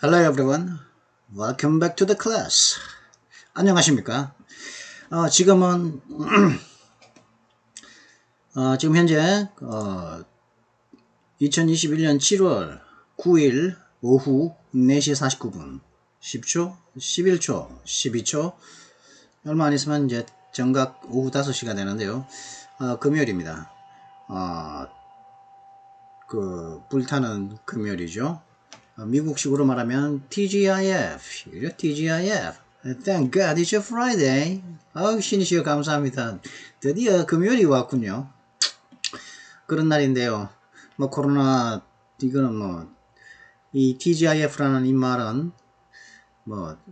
Hello everyone. Welcome back to the class. 안녕하십니까? 지금은 지금 현재 2021년 7월 9일 오후 4시 49분 10초, 11초, 12초 얼마 안 있으면 이제 정각 오후 5시가 되는데요. 금요일입니다. 불타는 금요일이죠. 미국식으로 말하면 TGIF, TGIF. Thank God it's a Friday. 신이시여 감사합니다. 드디어 금요일이 왔군요. 그런 날인데요. 코로나, 이거는 이 TGIF라는 이 말은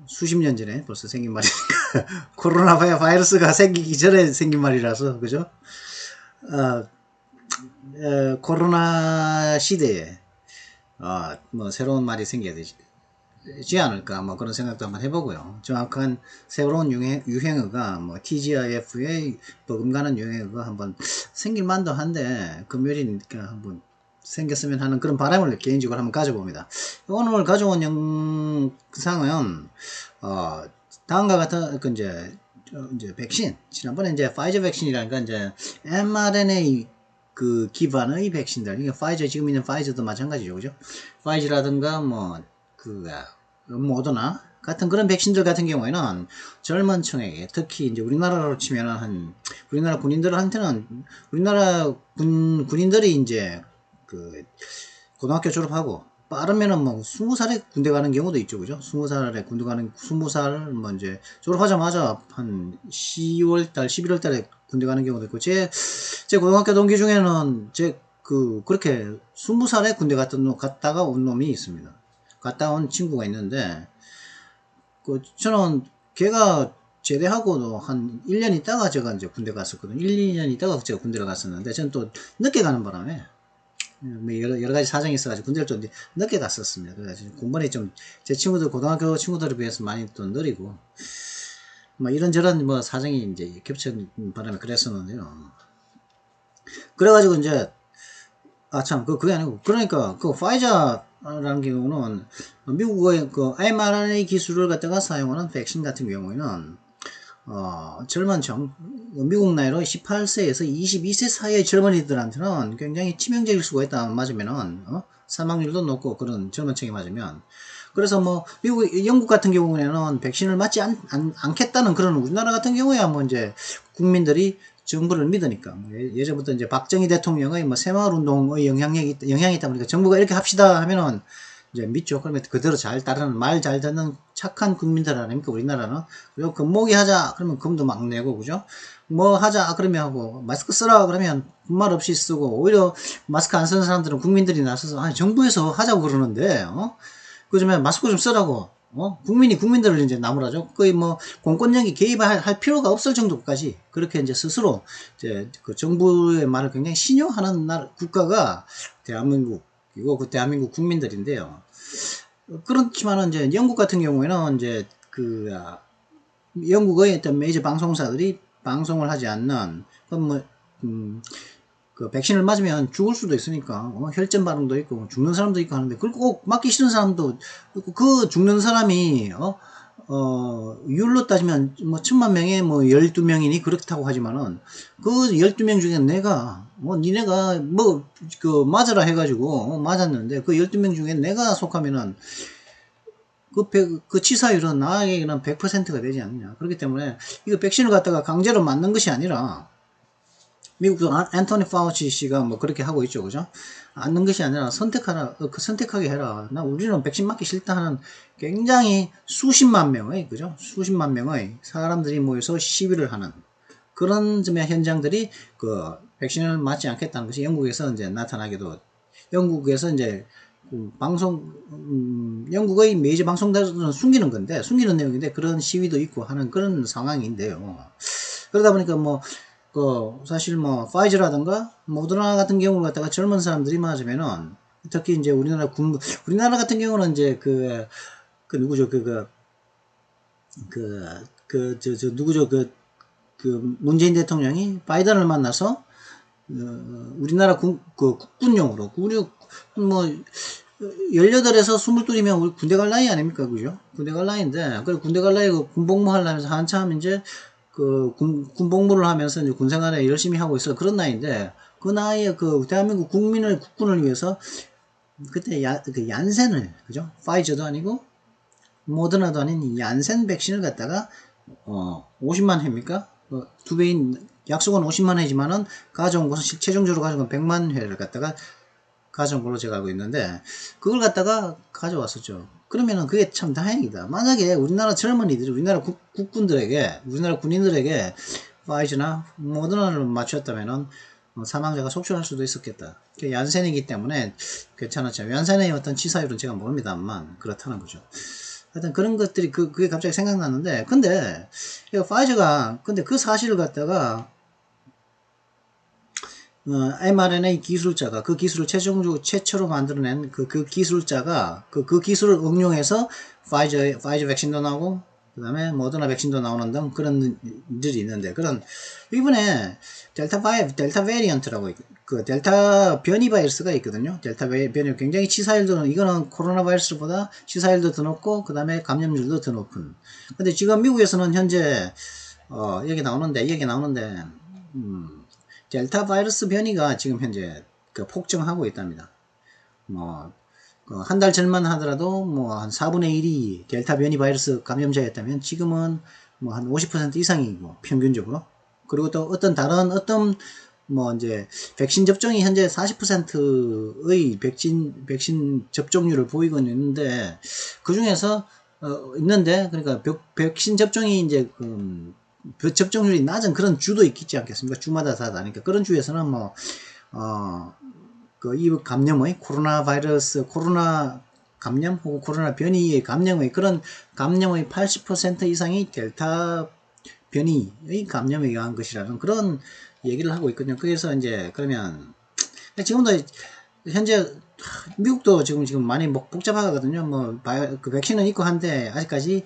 수십 년 전에 벌써 생긴 말이니까 코로나 바이러스가 생기기 전에 생긴 말이라서, 그죠? 코로나 시대에 새로운 말이 생겨야 되지 않을까 그런 생각도 한번 해보고요. 정확한 새로운 유행어가 TGIF의 버금가는 유행어가 한번 생길 만도 한데 금요일이니까 한번 생겼으면 하는 그런 바람을 개인적으로 한번 가져봅니다. 오늘 가져온 영상은 다음과 같은 이제 백신, 지난번에 이제 파이저 백신이라니까 이제 mRNA 기반의 백신들, 이게 파이저, 지금 있는 파이저도 마찬가지죠, 그죠? 파이저라든가 모더나 같은 그런 백신들 같은 경우에는 젊은 층에게, 특히 이제 우리나라로 치면은 우리나라 군인들한테는, 우리나라 군인들이 이제 고등학교 졸업하고 빠르면은 20살에 군대 가는 경우도 있죠, 그죠? 20살에 군대 가는, 20살 이제 졸업하자마자 한 10월달, 11월달에 군대 가는 경우도 있고, 제 고등학교 동기 중에는 그렇게 20살에 군대 갔다가 온 놈이 있습니다. 갔다 온 친구가 있는데, 저는 걔가 제대하고도 한 1년 있다가 제가 이제 군대 갔었거든요. 1, 2년 있다가 제가 군대를 갔었는데, 저는 또 늦게 가는 바람에, 여러 가지 사정이 있어가지고 군대를 좀 늦게 갔었습니다. 그래가지고 공부는 좀 제 친구들, 고등학교 친구들에 비해서 많이 또 느리고, 이런저런 사정이 이제 겹친 바람에 그랬었는데요. 그래가지고 이제, 그게 아니고, 그러니까, 파이자라는 경우는, 미국의 mRNA 기술을 갖다가 사용하는 백신 같은 경우에는, 젊은 층, 미국 나이로 18세에서 22세 사이의 젊은이들한테는 굉장히 치명적일 수가 있다. 맞으면은, 사망률도 높고, 그런 젊은 층이 맞으면. 그래서 영국 같은 경우에는 백신을 맞지 않겠다는 그런, 우리나라 같은 경우야 이제 국민들이 정부를 믿으니까, 예전부터 이제 박정희 대통령의 새마을 운동의 영향이 있다 보니까 정부가 이렇게 합시다 하면은 이제 믿죠. 그러면 그대로 잘 따르는, 말 잘 듣는 착한 국민들 아닙니까, 우리나라는. 그리고 금모기 하자 그러면 금도 막 내고, 그죠? 하자 그러면 하고, 마스크 쓰라 그러면 군말 없이 쓰고, 오히려 마스크 안 쓰는 사람들은 국민들이 나서서 정부에서 하자고 그러는데, 그러면 마스크 좀 쓰라고, 국민들을 이제 나무라죠. 거의 공권력이 개입할 필요가 없을 정도까지 그렇게 이제 스스로 이제 정부의 말을 굉장히 신용하는 국가가 대한민국이고, 대한민국 국민들인데요. 그렇지만은 이제 영국 같은 경우에는 이제 영국의 어떤 메이저 방송사들이 방송을 하지 않는, 백신을 맞으면 죽을 수도 있으니까, 혈전 반응도 있고, 죽는 사람도 있고 하는데, 그걸 꼭 맞기 싫은 사람도, 죽는 사람이, 율로 따지면, 1000만 명에 12명이니 그렇다고 하지만은, 그 12명 중에 니네가, 맞으라 해가지고, 맞았는데, 그 12명 중에 내가 속하면은, 그 치사율은 나에게는 100%가 되지 않느냐. 그렇기 때문에, 이거 백신을 갖다가 강제로 맞는 것이 아니라, 미국도 앤토니 파우치 씨가 그렇게 하고 있죠, 그죠? 않는 것이 아니라 선택하게 해라. 우리는 백신 맞기 싫다 하는 굉장히 수십만 명의, 그죠? 수십만 명의 사람들이 모여서 시위를 하는 그런 현장들이 백신을 맞지 않겠다는 것이 영국에서 이제 나타나기도, 영국에서 이제 영국의 메이저 방송들은 숨기는 내용인데 그런 시위도 있고 하는 그런 상황인데요. 그러다 보니까 사실 파이저라든가 모더나 같은 경우를 갖다가 젊은 사람들이 맞으면은, 특히 이제 우리나라 같은 경우는 이제 누구죠? 누구죠? 문재인 대통령이 바이든을 만나서, 우리나라 국군용으로, 18에서 22이면 우리 군대 갈 나이 아닙니까? 그죠? 군대 갈 나이인데, 그리고 군대 갈 나이 그 군복무 하려면서 한참 이제 그 군복무를 하면서 이제 군생활에 열심히 하고 있어. 그런 나이인데, 그 나이에 그 대한민국 국군을 위해서 그때 그 얀센을, 그죠? 파이저도 아니고, 모더나도 아닌 이 얀센 백신을 갖다가, 50만 회입니까? 두 배인, 약속은 50만 회지만은 가져온 것은 최종적으로 가져온 건 100만 회를 갖다가 가져온 걸로 제가 알고 있는데, 그걸 갖다가 가져왔었죠. 그러면은 그게 참 다행이다. 만약에 우리나라 젊은이들이, 우리나라 국군들에게, 우리나라 군인들에게 파이저나 모더나를 맞췄다면은 사망자가 속출할 수도 있었겠다. 얀센이기 때문에 괜찮았죠. 얀센의 어떤 치사율은 제가 모릅니다만 그렇다는 거죠. 하여튼 그런 것들이 그게 갑자기 생각났는데, 근데 파이저가 근데 그 사실을 갖다가 mRNA 기술자가 그 기술을 최초로 만들어낸 그 기술자가 그 기술을 응용해서 파이저 백신도 나오고 그 다음에 모더나 백신도 나오는 등 그런 일들이 있는데, 그런 이번에 델타 베리언트라고 그 델타 변이 바이러스가 있거든요. 델타 변이 굉장히 치사율도, 이거는 코로나 바이러스보다 치사율도 더 높고 그 다음에 감염률도 더 높은. 근데 지금 미국에서는 현재 얘기 나오는데 델타 바이러스 변이가 지금 현재 그 폭증하고 있답니다. 뭐, 한 달 전만 하더라도 뭐 한 4분의 1이 델타 변이 바이러스 감염자였다면 지금은 뭐 한 50% 이상이고, 평균적으로. 그리고 또 어떤 뭐 이제 백신 접종이 현재 40%의 백신 접종률을 보이고 있는데, 그 중에서 그러니까 백신 접종이 이제 접종률이 낮은 그런 주도 있지 않겠습니까? 주마다 다 다르니까. 그런 주에서는 뭐, 이 감염의 코로나 감염 혹은 코로나 변이의 감염의 그런 감염의 80% 이상이 델타 변이의 감염에 의한 것이라는 그런 얘기를 하고 있거든요. 그래서 이제 그러면 지금도 현재 미국도 지금 많이 복잡하거든요. 뭐 그 백신은 있고 한데 아직까지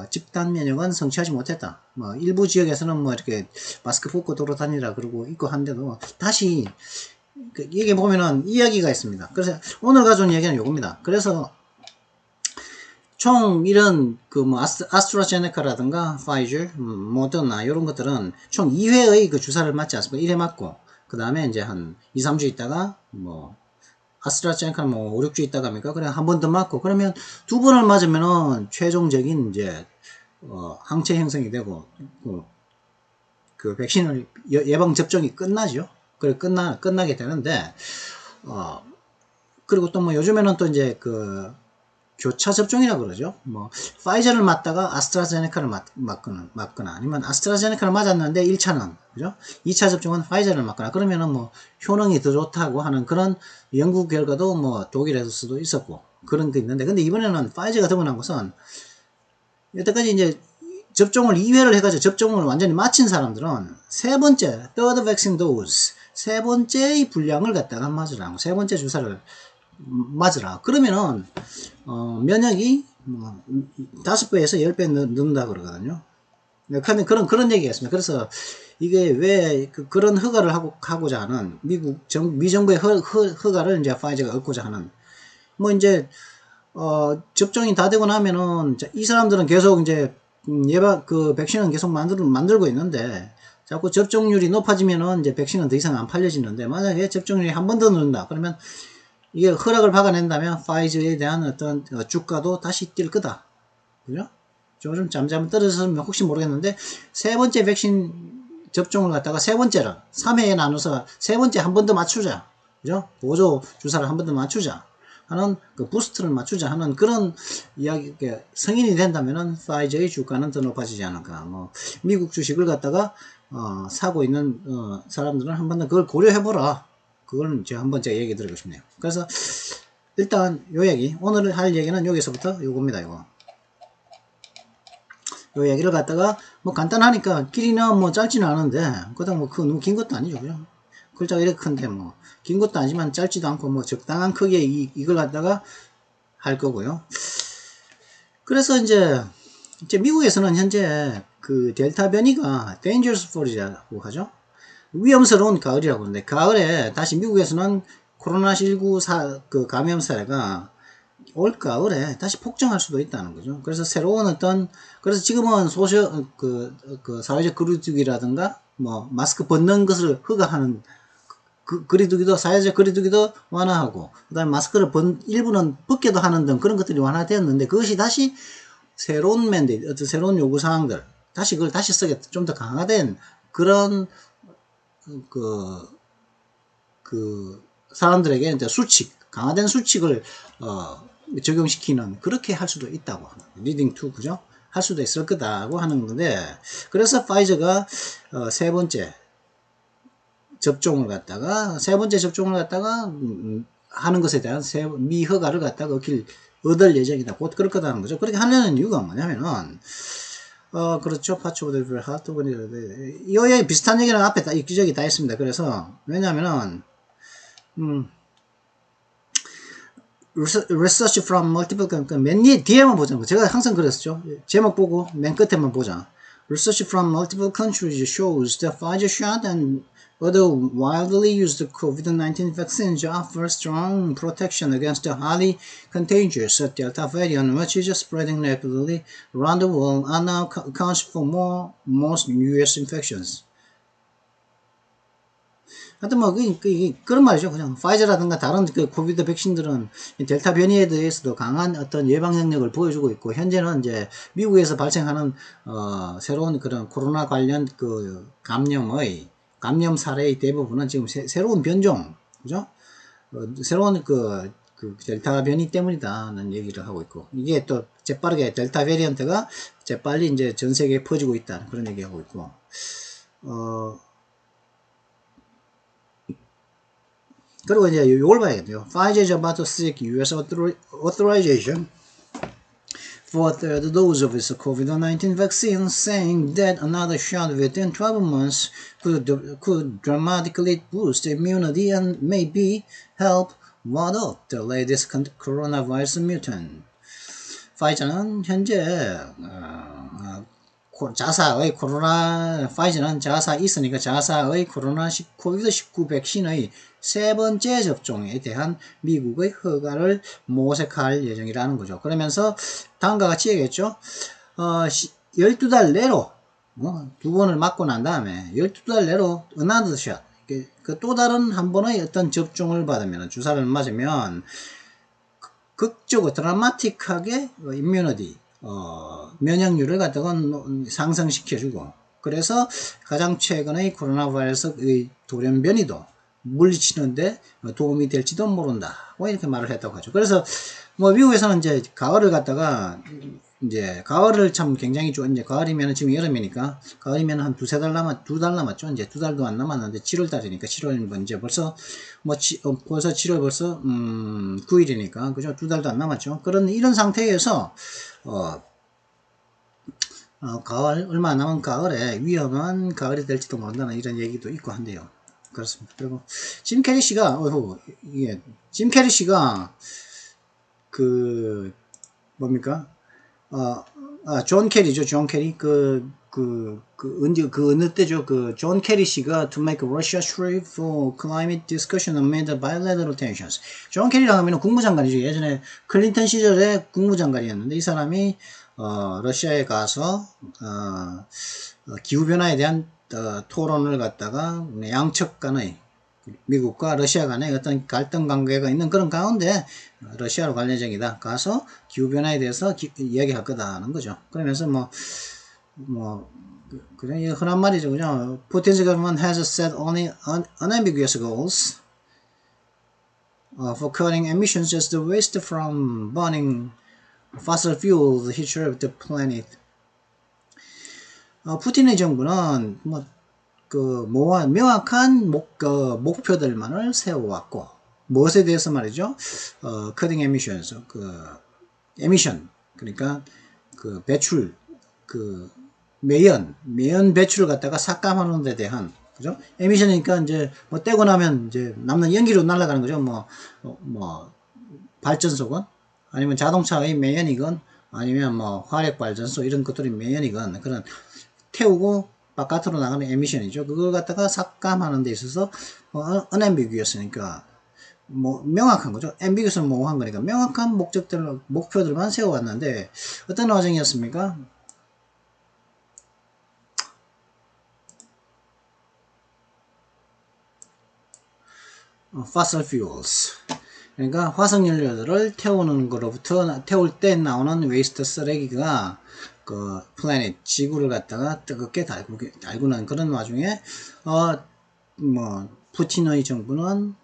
집단 면역은 성취하지 못했다. 뭐 일부 지역에서는 뭐 이렇게 마스크 벗고 돌아다니라 그러고 있고 한데도 다시 이게 보면은 이야기가 있습니다. 그래서 오늘 가져온 얘기는 요겁니다. 그래서 총 이런 그 뭐 아스트라제네카라든가 파이저, 모더나 이런 것들은 총 2회의 그 주사를 맞지 않습니까? 1회 맞고 그 다음에 이제 한 2, 3주 있다가 뭐 아스트라제네카는 뭐 5, 6주 있다가 합니까? 그래 한 번 더 맞고 그러면 두 번을 맞으면은 최종적인 이제 항체 형성이 되고 그 백신을 예방 접종이 끝나죠. 그래 끝나게 되는데 그리고 또 뭐 요즘에는 또 이제 그 교차 접종이라고 그러죠. 뭐 파이저를 맞다가 아스트라제네카를 맞거나 아니면 아스트라제네카를 맞았는데 1차는 그죠? 2차 접종은 파이저를 맞거나 그러면은 뭐 효능이 더 좋다고 하는 그런 연구 결과도 뭐 독일에서도 있었고 그런 게 있는데, 근데 이번에는 파이저가 드러난 것은 여태까지 이제 접종을 2회를 해가지고 접종을 완전히 마친 사람들은 세 번째 third vaccine dose 세 번째의 분량을 갖다가 맞으라고, 세 번째 주사를 맞으라. 그러면은 면역이 5배에서 10배 는다 그러거든요. 그런 얘기가 있습니다. 그래서 이게 왜 그런 허가를 하고자 하는 미정부의 허가를 이제 파이저가 얻고자 하는 뭐 이제 접종이 다 되고 나면은 이 사람들은 계속 이제 그 백신은 계속 만들고 있는데 자꾸 접종률이 높아지면은 이제 백신은 더 이상 안 팔려지는데, 만약에 접종률이 한 번 더 는다 그러면 이게 허락을 박아낸다면 파이저에 대한 어떤 주가도 다시 뛸 거다. 그죠? 좀 잠잠 떨어졌으면 혹시 모르겠는데, 세 번째 백신 접종을 갖다가 세 번째를 3회에 나눠서 세 번째 한 번 더 맞추자. 그죠? 보조 주사를 한 번 더 맞추자 하는 그 부스트를 맞추자 하는 그런 이야기, 성인이 된다면은 파이저의 주가는 더 높아지지 않을까. 뭐 미국 주식을 갖다가 사고 있는 사람들은 한 번 더 그걸 고려해보라. 그걸 제가 얘기 드리고 싶네요. 그래서 일단 요 얘기, 오늘 할 얘기는 여기서부터 요겁니다. 요 얘기를 갖다가 뭐 간단하니까 길이는 뭐 짧지는 않은데 그다음 뭐 너무 긴 것도 아니죠. 그죠? 글자가 이렇게 큰데 뭐 긴 것도 아니지만 짧지도 않고 뭐 적당한 크기의 이걸 갖다가 할 거고요. 그래서 이제 미국에서는 현재 그 델타 변이가 dangerous fall이라고 하죠. 위험스러운 가을이라고 하는데, 가을에 다시 미국에서는 코로나19 그 감염 사례가 올 가을에 다시 폭증할 수도 있다는 거죠. 그래서 새로운 그래서 지금은 그 사회적 거리두기라든가, 뭐, 마스크 벗는 것을 허가하는 거리두기도, 사회적 거리두기도 완화하고, 그 다음에 마스크를 일부는 벗게도 하는 등 그런 것들이 완화되었는데, 그것이 다시 새로운 맨데이트, 어떤 새로운 요구사항들, 그걸 다시 쓰게 좀 더 강화된 그런, 사람들에게 이제 강화된 수칙을, 적용시키는, 그렇게 할 수도 있다고 하는, 리딩 투, 그죠? 할 수도 있을 거다고 하는 건데, 그래서 파이저가, 세 번째 접종을 갖다가, 하는 것에 대한 미허가를 갖다가 얻을 예정이다. 곧 그럴 거다는 거죠. 그렇게 하려는 이유가 뭐냐면은, 그렇죠. 파츠 오브 더 하트 이 비슷한 얘기는 앞에 기적이 다 있습니다. 그래서, 왜냐면은, research from multiple, 뒤에만 보자는 거. 제가 항상 그랬었죠. 제목 보고 맨 끝에만 보자. Research from multiple countries shows that Pfizer shot and other widely used COVID-19 vaccines offer strong protection against the highly contagious Delta variant, which is spreading rapidly around the world and now accounts for most U.S. infections. 하여튼 뭐 그런 말이죠. 그냥 파이저라든가 다른 코비드 백신들은 델타 변이에 대해서도 강한 어떤 예방 능력을 보여주고 있고, 현재는 이제 미국에서 발생하는 새로운 그런 코로나 관련 감염 사례의 대부분은 지금 새로운 변종, 그죠? 새로운 그 델타 변이 때문이다는 얘기를 하고 있고, 이게 또 재빠르게 델타 베리언트가 재빨리 이제 전 세계에 퍼지고 있다는 그런 얘기하고 있고, 그리고 이제 이걸 봐야겠네요. Pfizer is about to seek U.S. authorization for a third dose of its COVID-19 vaccine, saying that another shot within 12 months could dramatically boost immunity and maybe help ward off the latest coronavirus mutant. 파이저는 현재 파이저는 자사에 있으니까 자사의 코비드-19 백신의 세 번째 접종에 대한 미국의 허가를 모색할 예정이라는 거죠. 그러면서 다음과 같이 얘기했죠. 12달 내로, 두 번을 맞고 난 다음에 12달 내로 another shot, 또 다른 한 번의 어떤 접종을 받으면, 주사를 맞으면 극적으로 드라마틱하게 임뮤니티, 면역률을 갖다가 상승시켜주고, 그래서 가장 최근의 코로나 바이러스의 돌연변이도 물리치는데 도움이 될지도 모른다. 뭐 이렇게 말을 했다고 하죠. 그래서 뭐 미국에서는 이제 가을을 갖다가 이제 가을을 참 굉장히 이제 가을이면 지금 여름이니까 가을이면 한 2달 남았죠. 이제 2달도 안 남았는데 7월 달이니까 7월 이제 벌써 벌써 7월 벌써 9일이니까 그죠? 2달도 안 남았죠. 이런 상태에서 가을 얼마 안 남은 가을에 위험한 가을이 될지도 모른다는 이런 얘기도 있고 한데요. 그렇습니다. 그리고 짐 캐리 씨가 뭡니까? 존 캐리죠. 존 캐리. 어느 때죠. 존 캐리 씨가 to make Russia trip for climate discussion amid bilateral tensions. 존 캐리라고 하면 국무장관이죠. 예전에 클린턴 시절에 국무장관이었는데, 이 사람이, 러시아에 가서, 기후변화에 대한, 토론을 갖다가 양측 간의, 미국과 러시아 간의 어떤 갈등 관계가 있는 그런 가운데 러시아로 갈 예정이다. 가서 기후변화에 대해서 이야기할 거다는 거죠. 그러면서 그냥 흔한 말이죠. 그냥 Putin's government has set only unambiguous goals for cutting emissions as the waste from burning fossil fuels hits the planet. 푸틴의 정부는 명확한 목표들만을 세워왔고, 무엇에 대해서 말이죠? cutting emissions, emission, 그러니까 배출, 매연 배출을 갖다가 삭감하는 데 대한, 그죠? emission이니까 이제 떼고 나면 이제 남는 연기로 날아가는 거죠. 발전소건, 아니면 자동차의 매연이건, 아니면 화력 발전소 이런 것들이 매연이건, 그런 태우고 바깥으로 나가는 에미션이죠. 그걸 갖다가 삭감하는 데 있어서 unambiguous니까 뭐 명확한 거죠. ambiguous는 모호한 거니까 명확한 목표들만 세워왔는데 어떤 과정이었습니까? fossil fuels. 그러니까 화석연료들을 태우는 거로부터 태울 때 나오는 웨이스트 쓰레기가 그 플래닛 지구를 갖다가 뜨겁게 달구는 그런 와중에 뭐 푸틴의 정부는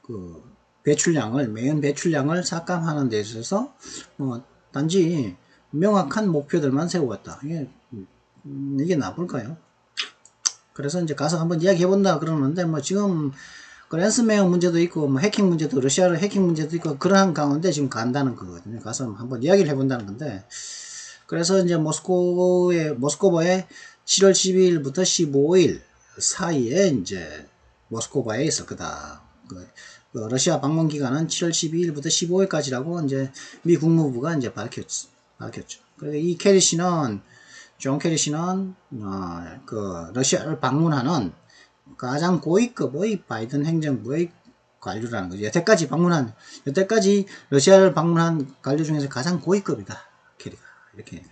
그 매연 배출량을 삭감하는 데 있어서 단지 명확한 목표들만 세워왔다. 이게 나쁠까요? 그래서 이제 가서 한번 이야기해 본다 그러는데 뭐 지금 그 랜섬웨어 문제도 있고 뭐 해킹 문제도 러시아의 해킹 문제도 있고 그러한 가운데 지금 간다는 거거든요. 가서 한번 이야기를 해본다는 건데 그래서 이제 모스코바에 7월 12일부터 15일 사이에 이제 모스코바에 있을 거다. 그 러시아 방문 기간은 7월 12일부터 15일까지라고 이제 미 국무부가 이제 밝혔죠. 그래서 이 캐리 씨는 존 캐리 씨는 그 러시아를 방문하는 가장 고위급의 바이든 행정부의 관료라는 거죠. 여태까지 러시아를 방문한 관료 중에서 가장 고위급이다. 캐리가 이렇게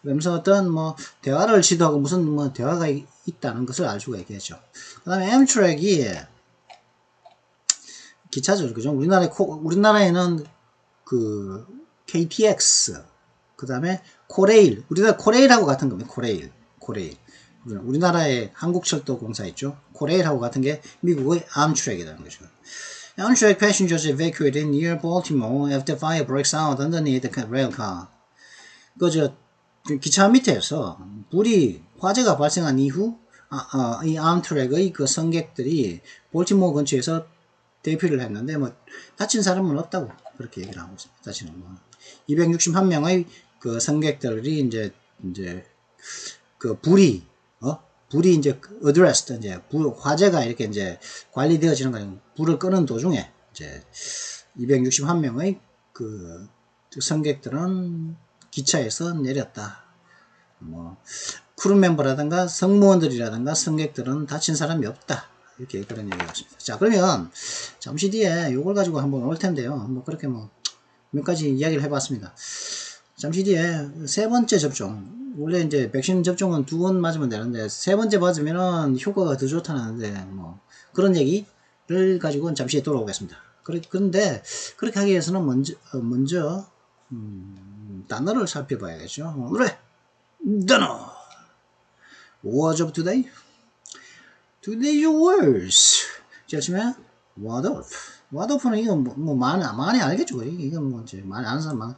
그러면서 어떤 뭐 대화를 시도하고 무슨 뭐 대화가 있다는 것을 알 수가 있겠죠. 그다음에 엠트랙이 기차죠, 그죠? 우리나라에는 그 KTX, 그다음에 코레일, 우리나라 코레일하고 같은 겁니다. 코레일. 우리나라의 한국철도공사 있죠. 코레일하고 같은 게 미국의 암트랙이라는 거죠. Amtrak passengers evacuated near Baltimore after fire breaks out underneath the rail car. 기차 밑에서 화재가 발생한 이후 이 암트랙의 그 승객들이 볼티모어 근처에서 대피를 했는데 뭐 다친 사람은 없다고 그렇게 얘기를 하고 있습니다. 다치는 뭐 261명의 그 승객들이 이제 그 불이 이제 addressed 이제 화재가 이렇게 이제 관리되어지는 거예요. 불을 끄는 도중에 이제 261명의 그 승객들은 기차에서 내렸다. 뭐 크루 멤버라든가 승무원들이라든가 승객들은 다친 사람이 없다. 이렇게 그런 얘기가 있습니다. 자, 그러면 잠시 뒤에 요걸 가지고 한번 올 텐데요. 뭐 그렇게 뭐 몇 가지 이야기를 해봤습니다. 잠시 뒤에 세 번째 접종, 원래 이제 백신 접종은 2번 맞으면 되는데 세 번째 맞으면은 효과가 더 좋다는데 뭐 그런 얘기를 가지고 잠시 뒤에 돌아오겠습니다. 그런데 그렇게 하기 위해서는 먼저 단어를 살펴봐야겠죠. 그래, 단어. What's up today? Today's words. 제가 what up. what up는 이거 뭐 많이 알겠죠. 이거 뭐 이제 많이 아는 사람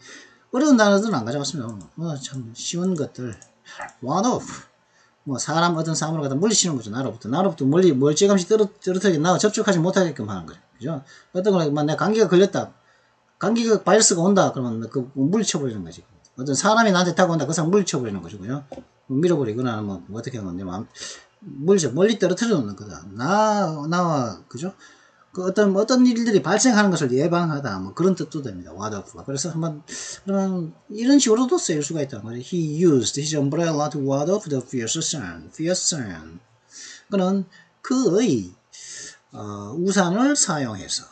어려운 단어들은 안 가져왔으면 참 쉬운 것들. what up. 뭐 어떤 사람을 갖다 물리치는 거죠. 나로부터 멀찌감치 떨어뜨리게 나와 접촉하지 못하게끔 하는 거죠. 그죠? 어떤 거는 내가 감기가 걸렸다. 감기가 바이러스가 온다. 그러면 그 물리쳐버리는 거지. 어떤 사람이 나한테 다가온다. 그 사람 물리쳐버리는 거죠. 그죠? 밀어버리거나 뭐 어떻게 하는 건데 멀리 떨어뜨려 놓는 거다. 나와 그죠? 그 어떤 일들이 발생하는 것을 예방하다. 뭐 그런 뜻도 됩니다. what up가. 그래서 그러면 이런 식으로도 쓰일 수가 있다는 거죠. He used his umbrella to ward off the fierce sun. 그는 그의 우산을 사용해서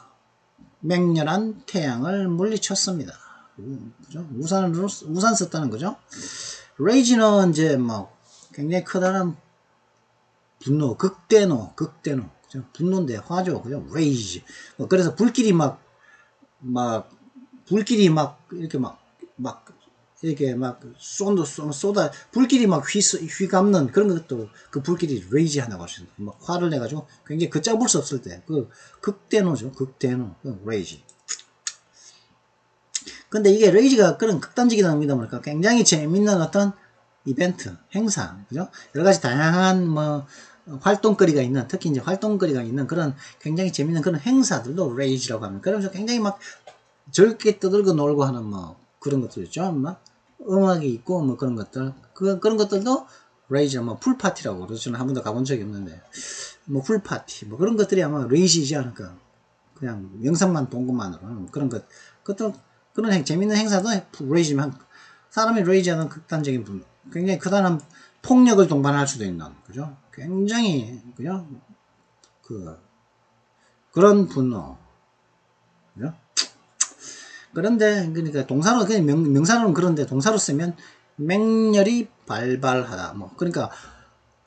맹렬한 태양을 물리쳤습니다. 그죠? 우산 썼다는 거죠. rage는 이제 뭐 굉장히 커다란 분노, 극대노, 그죠? 분노인데 화죠, 그죠? rage. 그래서 불길이 이렇게 쏟아, 불길이 휘감는 그런 것도 그 불길이 rage 한다고 하시는데, 화를 내가지고 굉장히 걷잡을 수 없을 때, 극대노죠, rage. 근데 이게 rage가 그런 극단적이다 보니까 굉장히 재밌는 어떤 이벤트, 행사, 그죠? 여러 가지 다양한 활동거리가 있는, 특히 이제 활동거리가 있는 그런 굉장히 재밌는 그런 행사들도 rage라고 합니다. 그러면서 굉장히 즐겁게 떠들고 놀고 하는 그런 것들 있죠. 음악이 있고 그런 것들, 그런 것들도 rage, 풀파티라고 그러죠. 저는 한 번도 가본 적이 없는데, 풀파티, 그런 것들이 아마 rage이지 않을까. 그냥 영상만 본 것만으로 그런 재밌는 행사도 rage지만 사람이 rage하는 극단적인 분노, 굉장히 커다란 폭력을 동반할 수도 있는, 그죠? 굉장히, 그죠? 그런 분노. 그죠? 그런데 그러니까 동사로 그냥 명사로는 그런데 동사로 쓰면 맹렬히 발발하다. 뭐 그러니까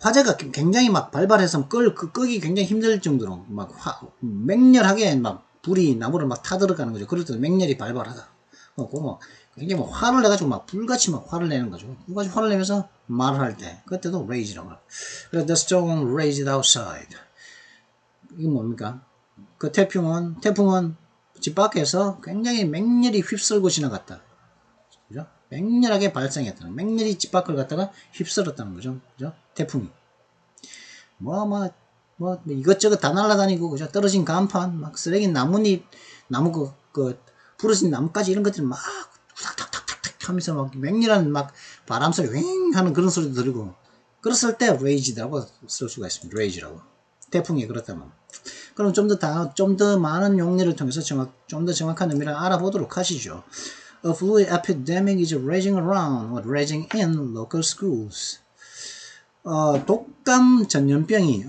화재가 굉장히 막 발발해서 끄기 굉장히 힘들 정도로 막 맹렬하게 막 불이 나무를 막 타들어가는 거죠. 그럴 때 맹렬히 발발하다. 뭐 굉장히 뭐 화를 내가지고 막 불같이 막 화를 내는 거죠. 불같이 화를 내면서 말을 할 때 그때도 rage라고 해요. 그래서 the storm raged outside. 이게 뭡니까? 그 태풍은 집 밖에서 굉장히 맹렬히 휩쓸고 지나갔다. 그죠? 맹렬하게 발생했다는, 맹렬히 집 밖을 갔다가 휩쓸었다는 거죠. 그죠? 태풍이. 이것저것 다 날아다니고, 그죠? 떨어진 간판, 막 쓰레기 나뭇잎, 나무 부러진 나뭇가지 이런 것들이 막 탁탁탁탁탁 하면서 막 맹렬한 막 바람 소리 윙 하는 그런 소리도 들리고, 그랬을 때 rage라고 쓸 수가 있습니다. rage라고. 태풍이 그렇다면. 그럼 좀 더 많은 용례를 통해서 좀 더 정확한 의미를 알아보도록 하시죠. A flu epidemic is raging around or raging in local schools. 어떤 독감 전염병이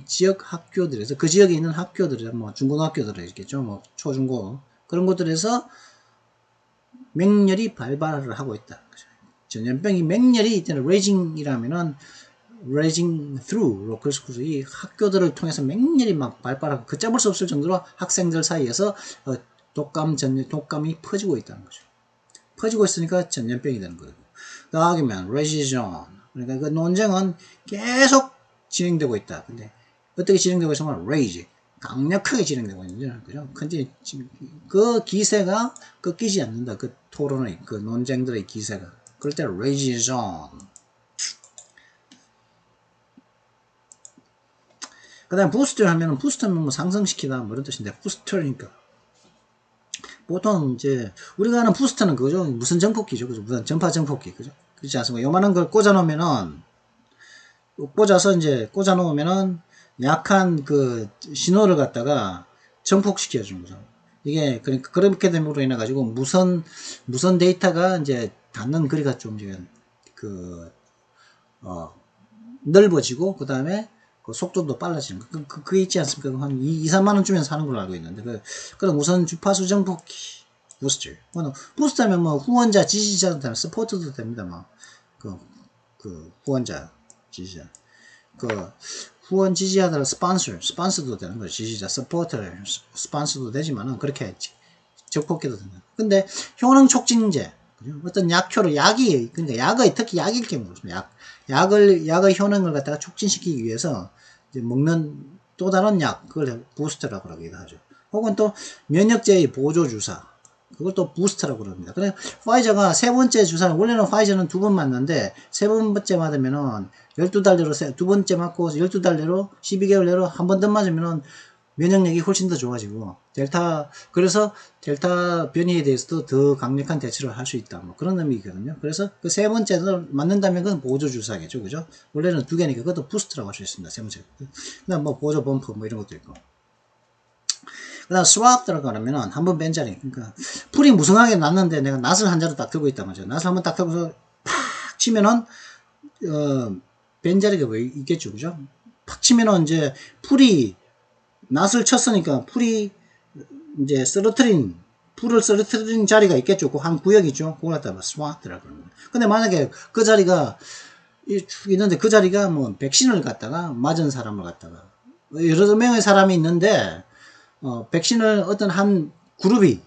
지역 학교들에서, 그 지역에 있는 학교들에서, 뭐, 중고등학교들에 있겠죠. 뭐, 초중고. 그런 곳들에서 맹렬히 발발을 하고 있다. 전염병이 맹렬히, 이때는 raging이라면은, raging through local schools. 이 학교들을 통해서 맹렬히 막 발발하고, 걷잡을 수 없을 정도로 학생들 사이에서 독감이 퍼지고 있다는 거죠. 퍼지고 있으니까 전염병이 되는 거예요. 나아가면 rages on. 그러니까 그 논쟁은 계속 진행되고 있다. 근데 어떻게 진행되고 있으면 rage, 강력하게 진행되고 있는 거죠. 그죠? 근데 그 기세가 꺾이지 않는다. 그 토론의, 그 논쟁들의 기세가. 그럴 때 rages on. 그 다음에 부스터 하면은, 부스터는 뭐 상승시키다, 뭐 이런 뜻인데, 부스터니까. 보통 이제, 우리가 아는 부스터는 그거죠. 무슨 정폭기죠. 그죠? 무슨 전파 정폭기. 그죠? 그렇지 않습니까? 요만한 걸 꽂아놓으면은, 꽂아놓으면은, 약한 그 신호를 갖다가 정폭시켜주는 거죠. 이게, 그러니까, 그렇게 됨으로 인해가지고, 무선 데이터가 이제 닿는 거리가 좀, 이제, 넓어지고, 그 다음에, 그 속도도 빨라지는 거. 그게 있지 않습니까? 한 2, 3만원 주면 사는 걸로 알고 있는데, 그런 우선 주파수 정폭기, 부스터. 부스터면 뭐, 후원자, 지지자도 되면, 서포트도 됩니다, 뭐. 후원자, 지지자. 후원 지지하더라도 스폰서도 되는 거죠. 지지자, 서포터, 스폰서도 되지만은, 그렇게 적폭기도 된다. 근데, 효능 촉진제, 어떤 그러니까 특히 약일 경우, 약의 효능을 갖다가 촉진시키기 위해서 이제 먹는 또 다른 약, 그걸 부스터라고 하기도 하죠. 혹은 또 면역제의 보조 주사, 그걸 또 부스터라고 합니다. 그래 파이저가 세 번째 주사는, 원래는 파이저는 2번 맞는데 세 번째 맞으면은 12달 내로, 두 번째 맞고 12달 내로 12개월 내로 한 번 더 맞으면은 면역력이 훨씬 더 좋아지고, 그래서 델타 변이에 대해서도 더 강력한 대처를 할 수 있다. 뭐 그런 의미거든요. 그래서 그 세 번째를 맞는다면 그건 보조주사겠죠. 그죠? 원래는 2개니까 그것도 부스트라고 할 수 있습니다. 세 번째. 그 다음 뭐 보조 범프 뭐 이런 것도 있고. 그 다음 스왑트라고 하면은 한번 뺀자리. 그러니까 풀이 무성하게 났는데 내가 낫을 한 자루 딱 들고 있단 말이죠. 낫을 한번 딱 들고서 팍 치면은, 뺀자리가 뭐 있겠죠. 그죠? 팍 치면은 이제 낫을 쳤으니까 이제 풀을 쓰러뜨린 자리가 있겠죠. 그 한 구역 있죠. 그걸 갖다가 스와트라고 그러는 거예요. 근데 만약에 그 자리가 쭉 있는데 그 자리가 뭐 백신을 갖다가 맞은 사람을 갖다가 여러 명의 사람이 있는데, 백신을 어떤 한 그룹이,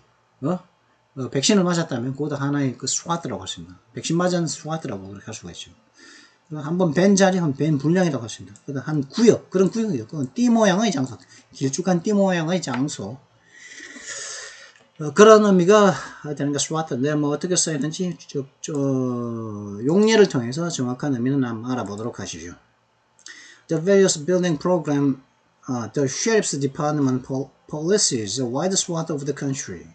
백신을 맞았다면 그것도 하나의 그 스와트라고 할 수 있습니다. 백신 맞은 스와트라고 그렇게 할 수가 있죠. 한번 벤 자리, 한 벤 분량이라고 할 수 있습니다. 그다음 한 구역, 그런 구역이요. 그건 띠 모양의 장소, 길쭉한 띠 모양의 장소. 그런 의미가 되는 게 스와트인데, 뭐 어떻게 써야 되는지 용례를 통해서 정확한 의미는 한번 알아보도록 하시죠. The various building program, the sheriff's department policies a wide swath of the country.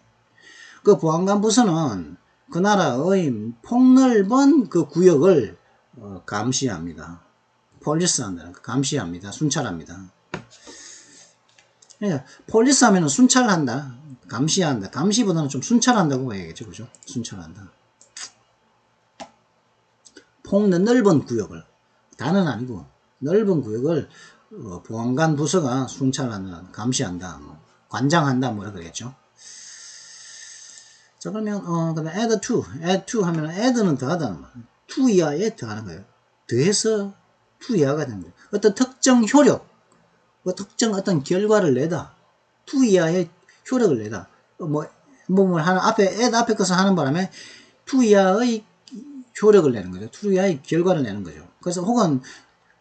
그 보안관부서는 그 나라의 폭넓은 그 구역을 감시합니다. 폴리스한다는 거, 감시합니다. 순찰합니다. 그러니까 폴리스 하면은 순찰한다, 감시한다. 감시보다는 좀 순찰한다고 봐야겠죠. 그죠? 순찰한다. 넓은 구역을, 다는 아니고 넓은 구역을 보안관 부서가 순찰한다, 감시한다, 관장한다, 뭐라 그러겠죠. 자, 그러면, 그다음 add to 하면 add는 더하다는 말. to 이하에 더하는 거예요. 더해서 to 이하가 되는 거예요. 어떤 특정 효력, 특정 어떤 결과를 내다. to 이하의 효력을 내다. 하나, add 앞에 것을 하는 바람에 to 이하의 효력을 내는 거죠. to 이하의 결과를 내는 거죠. 그래서 혹은,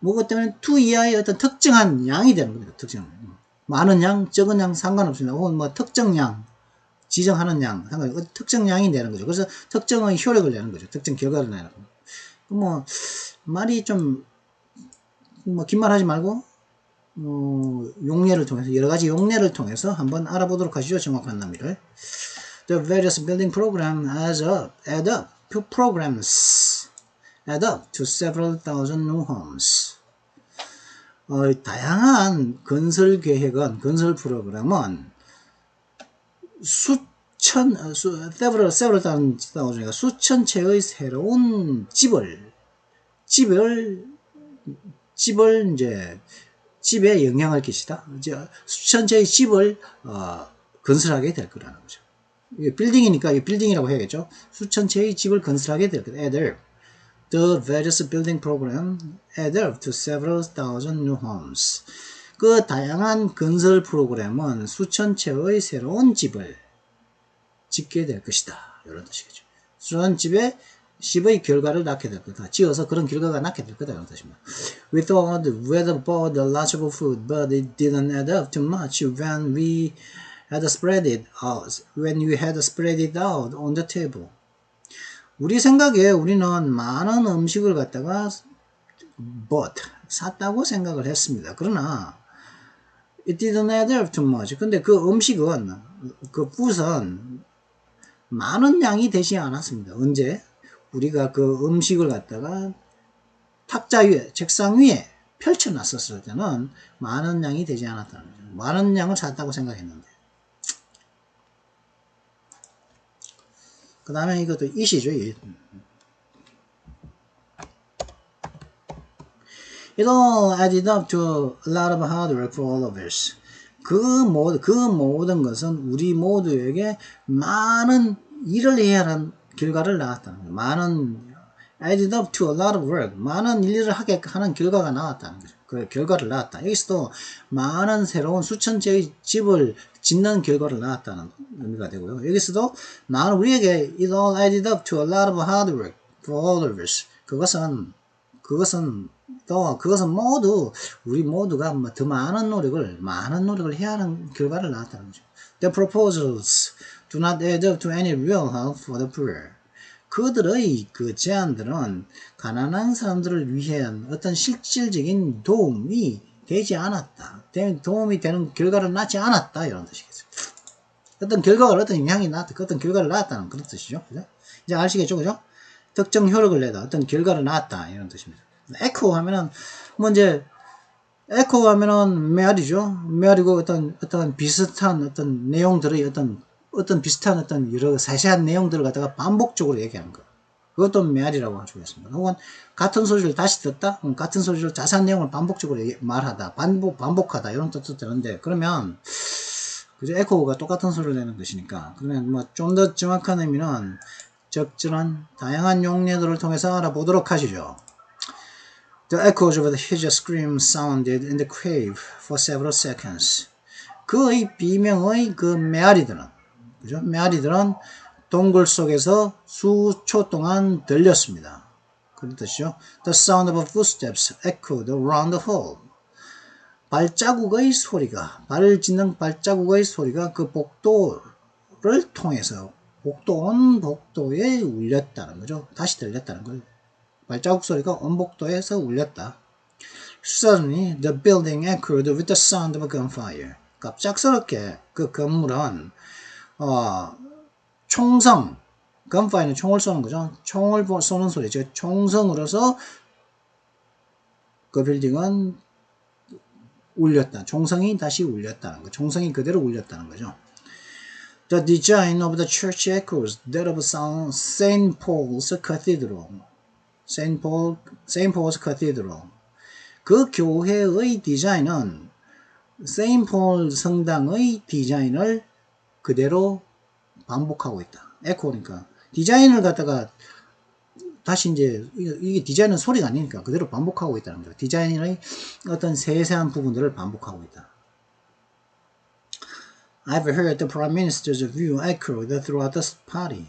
뭐그 때문에 to 이하의 어떤 특정한 양이 되는 겁니다. 특정. 많은 양, 적은 양 상관없습니다. 혹은 특정 양, 지정하는 양, 특정 양이 되는 거죠. 그래서 특정의 효력을 내는 거죠. 특정 결과를 내는 거죠. 말이 좀, 긴 말 하지 말고, 용례를 통해서, 여러 가지 용례를 통해서 한번 알아보도록 하시죠. 정확한 납미를. The various building programs add up to programs. add up to several thousand new homes. 다양한 건설 계획은, 건설 프로그램은 several thousand, 수천 채의 새로운 집에 영향을 끼치다. 수천 채의 집을, 건설하게 될 거라는 거죠. 빌딩이니까 빌딩이라고 해야겠죠. 수천 채의 집을 건설하게 될 거다. The various building program add up to several thousand new homes. 그 다양한 건설 프로그램은 수천 채의 새로운 집을 짓게 될 것이다. 이런 뜻이겠죠. 수천 집의 결과를 낳게 될 거다. 지어서 그런 결과가 낳게 될 거다. 이런 뜻입니다. We thought we'd bought a lot of food, but it didn't add up too much when we had spread it out on the table. 우리 생각에 우리는 많은 음식을 갖다가 샀다고 생각을 했습니다. 그러나 it didn't add up too much. 근데 그 음식은, 그 붓은 많은 양이 되지 않았습니다. 언제? 우리가 그 음식을 갖다가 탁자 위에, 책상 위에 펼쳐놨었을 때는 많은 양이 되지 않았다는 거죠. 많은 양을 샀다고 생각했는데. 그 다음에 이것도 it이죠. It all added up to a lot of hard work for all of us. 그 모든 것은 우리 모두에게 많은 일을 해야 하는 결과를 낳았다는 거예요. 많은 added up to a lot of work. 많은 일을 하게 하는 결과가 나왔다는 거죠. 그 결과를 낳았다. 여기서도 많은 새로운 수천 채의 집을 짓는 결과를 낳았다는 의미가 되고요. 여기서도 많은 우리에게 it all added up to a lot of hard work for all of us. 그것은 모두 우리 모두가 더 많은 노력을 해야 하는 결과를 낳았다는 거죠. The proposals do not add up to any real help for the poor. 그들의 그 제안들은 가난한 사람들을 위한 어떤 실질적인 도움이 되지 않았다. 도움이 되는 결과를 낳지 않았다. 이런 뜻이겠죠. 어떤 결과가 어떤 영향이 나왔다. 어떤 결과를 낳았다는 그런 뜻이죠. 그죠? 이제 아시겠죠? 그죠? 특정 효력을 내다. 어떤 결과를 낳았다. 이런 뜻입니다. 에코 하면은, 에코 하면은 메아리죠. 메아리고 어떤 비슷한 어떤 내용들의 어떤 비슷한 어떤 여러 세세한 내용들을 갖다가 반복적으로 얘기하는 거. 그것도 메아리라고 할 수가 있습니다. 혹은 같은 소리를 다시 듣다, 같은 소리를 자세한 내용을 반복적으로 말하다, 반복하다 이런 뜻도 되는데 그러면 그죠? 에코가 똑같은 소리를 내는 것이니까 그러면 좀 더 정확한 의미는 적절한 다양한 용례들을 통해서 알아보도록 하시죠. The echoes of the huge scream sounded in the cave for several seconds. 그의 비명의 그 메아리들은, 그죠? 메아리들은 동굴 속에서 수초 동안 들렸습니다. 그런 뜻이죠. The sound of footsteps echoed around the hall. 발자국의 소리가, 발을 짚는 발자국의 소리가 그 복도를 통해서 온 복도에 울렸다는 거죠. 다시 들렸다는 거예요. 발자국 소리가 온 복도에서 울렸다. Suddenly, the building echoed with the sound of a gunfire. 갑작스럽게 그 건물은 총성, gunfire는 총을 쏘는 거죠. 총을 쏘는 소리죠. 총성으로서 그 빌딩은 울렸다. 총성이 다시 울렸다는 거. 총성이 그대로 울렸다는 거죠. The design of the church echoes that of St. Paul's Cathedral. St. Paul's Cathedral. 그 교회의 디자인은 세인폴 성당의 디자인을 그대로 반복하고 있다. 에코니까 디자인을 갖다가 다시 이제 이게 디자인은 소리가 아니니까 그대로 반복하고 있다는 거죠. 디자인의 어떤 세세한 부분들을 반복하고 있다. I've heard the Prime Minister's view echoed throughout the party.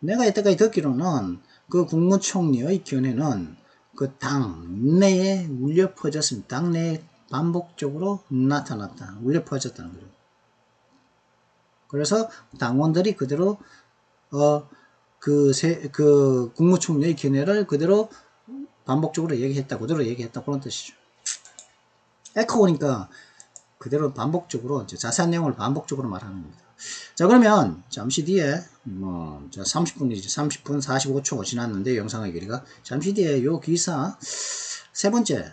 내가 이때까지 듣기로는 그 국무총리의 견해는 그 당 내에 울려 퍼졌습니다. 당 내에 반복적으로 나타났다. 울려 퍼졌다는 거죠. 그래서 당원들이 그대로 그 국무총리의 견해를 그대로 반복적으로 얘기했다. 그대로 얘기했다. 그런 뜻이죠. 에코니까 그대로 반복적으로 자세한 내용을 반복적으로 말하는 겁니다. 자, 그러면 잠시 뒤에 30분이죠. 30분 45초 지났는데 영상의 길이가 잠시 뒤에 요 기사 세 번째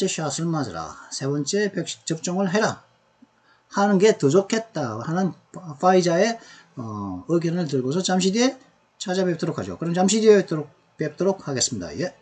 샷을 맞으라. 세 번째 백신 접종을 해라. 하는 게 더 좋겠다 하는 파이자의 의견을 들고서 잠시 뒤에 찾아뵙도록 하죠. 그럼 잠시 뒤에 뵙도록 하겠습니다. 예.